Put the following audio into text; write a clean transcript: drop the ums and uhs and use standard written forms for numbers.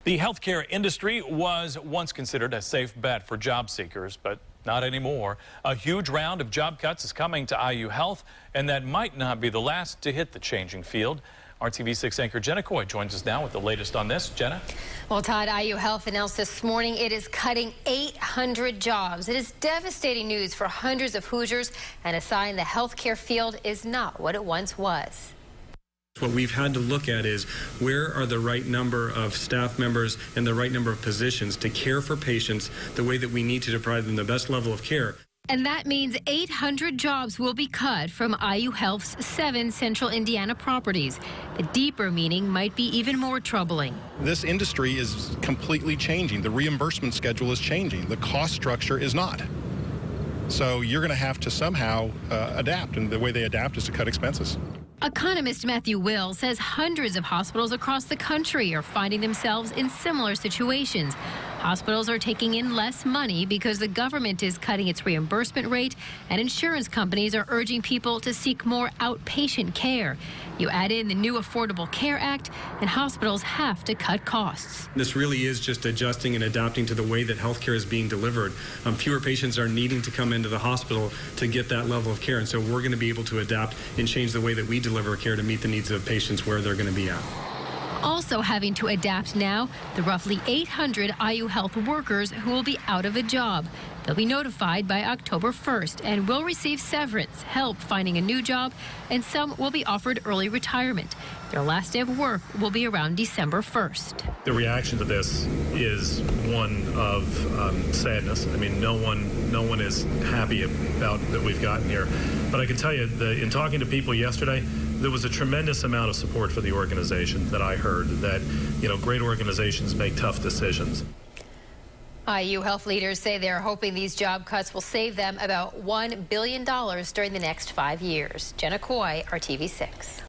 The healthcare industry was once considered a safe bet for job seekers, but not anymore. A huge round of job cuts is coming to IU Health, and that might not be the last to hit the changing field. RTV6 anchor Jenna Coy joins us now with the latest on this. Jenna? Well, Todd, IU Health announced this morning it is cutting 800 jobs. It is devastating news for hundreds of Hoosiers and a sign the healthcare field is not what it once was. What we've had to look at is where are the right number of staff members and the right number of positions to care for patients the way that we need to provide them the best level of care. And that means 800 jobs will be cut from IU Health's 7 central Indiana properties. The deeper meaning might be even more troubling. This industry is completely changing. The reimbursement schedule is changing. The cost structure is not. So you're going to have to somehow adapt, and the way they adapt is to cut expenses. Economist Matthew Will says hundreds of hospitals across the country are finding themselves in similar situations. Hospitals are taking in less money because the government is cutting its reimbursement rate, and insurance companies are urging people to seek more outpatient care. You add in the new Affordable Care Act, and hospitals have to cut costs. This really is just adjusting and adapting to the way that healthcare is being delivered. Fewer patients are needing to come into the hospital to get that level of care, and so we're going to be able to adapt and change the way that we deliver care to meet the needs of patients where they're going to be at. Also having to adapt now, the roughly 800 IU Health workers who will be out of a job. They'll be notified by October 1st and will receive severance, help finding a new job, and some will be offered early retirement. Their last day of work will be around December 1st. The reaction to this is one of sadness. I mean, no one is happy about that we've gotten here. But I can tell you, in talking to people yesterday, there was a tremendous amount of support for the organization that I heard, that, great organizations make tough decisions. IU Health leaders say they're hoping these job cuts will save them about $1 billion during the next 5 years. Jenna Coy, RTV6.